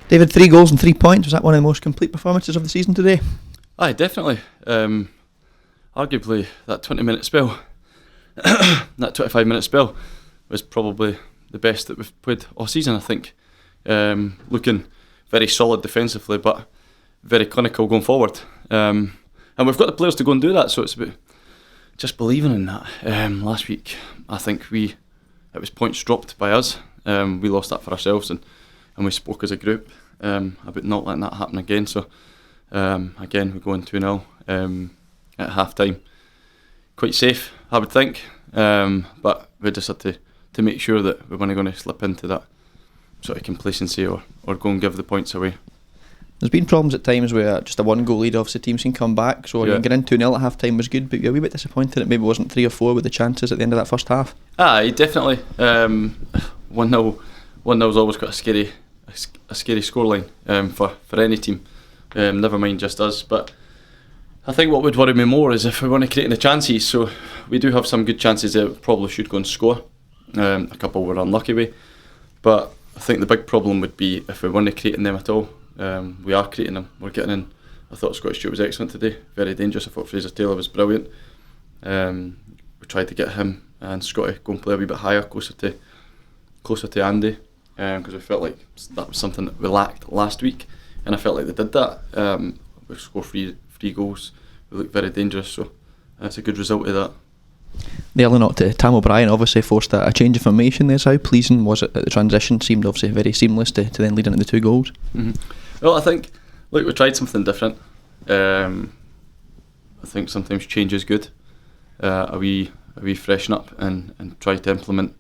David, 3 goals and 3 points. Was that one of the most complete performances of the season today? Aye, definitely. Arguably, that 20-minute spell, that 25-minute spell, was probably the best that we've played all season, I think. Looking very solid defensively, but very clinical going forward. And we've got the players to go and do that, so it's about just believing in that. Last week, I think it was points dropped by us. We lost that for ourselves, and we spoke as a group about not letting that happen again. So again, we're going 2-0 at half time. Quite safe, I would think, but we just had to make sure that we weren't going to slip into that sort of complacency or go and give the points away. There's been problems at times where just a 1-goal lead, obviously teams can come back, so getting in 2-0 at half time was good, but you're a wee bit disappointed it maybe wasn't 3 or 4 with the chances at the end of that first half. Aye, definitely. 1-0's always got a scary scoreline for any team, never mind just us. But I think what would worry me more is if we weren't creating the chances. So we do have some good chances that we probably should go and score. A couple were unlucky with, but I think the big problem would be if we weren't creating them at all. We are creating them, we're getting in. I thought Scott Stewart was excellent today, very dangerous. I thought Fraser Taylor was brilliant. We tried to get him and Scotty go and play a wee bit higher, closer to Andy, because we felt like that was something that we lacked last week, and I felt like they did that. We scored three goals, we looked very dangerous, so that's a good result of that. The early knock to Tam O'Brien obviously forced a change of formation there. So how pleasing was it that the transition seemed obviously very seamless to then lead into the 2 goals? Mm-hmm. Well, I think, look, we tried something different. I think sometimes change is good. A wee freshen up and try to implement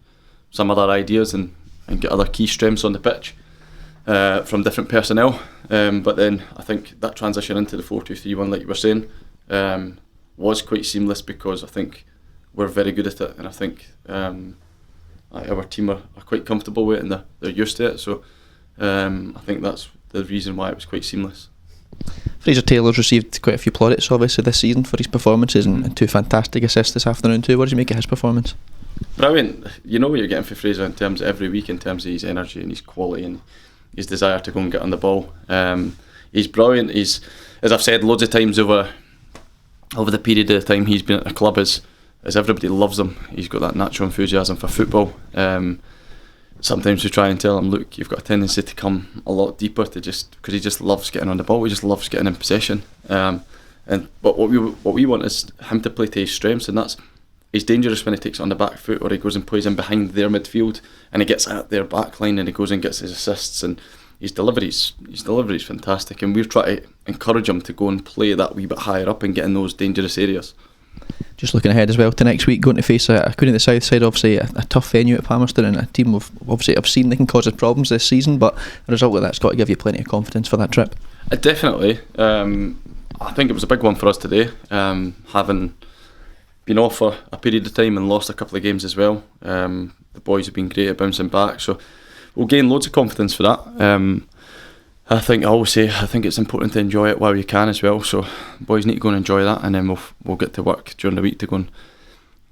some other ideas and get other key strengths on the pitch from different personnel. But then I think that transition into the 4-2-3-1, like you were saying, was quite seamless because I think we're very good at it, and I think our team are quite comfortable with it and they're used to it. So I think that's the reason why it was quite seamless. Fraser Taylor's received quite a few plaudits obviously this season for his performances and 2 fantastic assists this afternoon too. What did you make of his performance? Brilliant. You know what you're getting for Fraser in terms of every week, in terms of his energy and his quality and his desire to go and get on the ball. He's brilliant. He's, as I've said loads of times over the period of time he's been at the club, as everybody loves him. He's got that natural enthusiasm for football. Sometimes we try and tell him, look, you've got a tendency to come a lot deeper because he just loves getting on the ball. He just loves getting in possession. But what we want is him to play to his strengths, and that's he's dangerous when he takes it on the back foot, or he goes and plays in behind their midfield and he gets at their back line and he goes and gets his assists, and his delivery is fantastic, and we've tried to encourage him to go and play that wee bit higher up and get in those dangerous areas. Just looking ahead as well to next week, going to face a Queen of the South side, obviously a tough venue at Palmerston, and a team I've seen they can cause us problems this season, but a result like that's got to give you plenty of confidence for that trip. Definitely. I think it was a big one for us today, having been off for a period of time and lost a couple of games as well. The boys have been great at bouncing back, so we'll gain loads of confidence for that. I think it's important to enjoy it while you can as well, so boys need to go and enjoy that, and then we'll get to work during the week to go and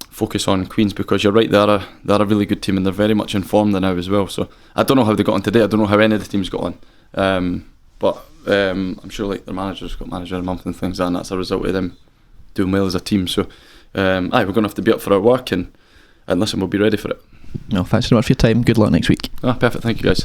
focus on Queens, because you're right, they're a really good team and they're very much informed now as well. So I don't know how they got on today, I don't know how any of the teams got on, but I'm sure like their manager's got manager of the month and things like that, and that's a result of them doing well as a team. So we're going to have to be up for our work, and listen, we'll be ready for it. No, thanks so much for your time. Good luck next week. Perfect, thank you guys.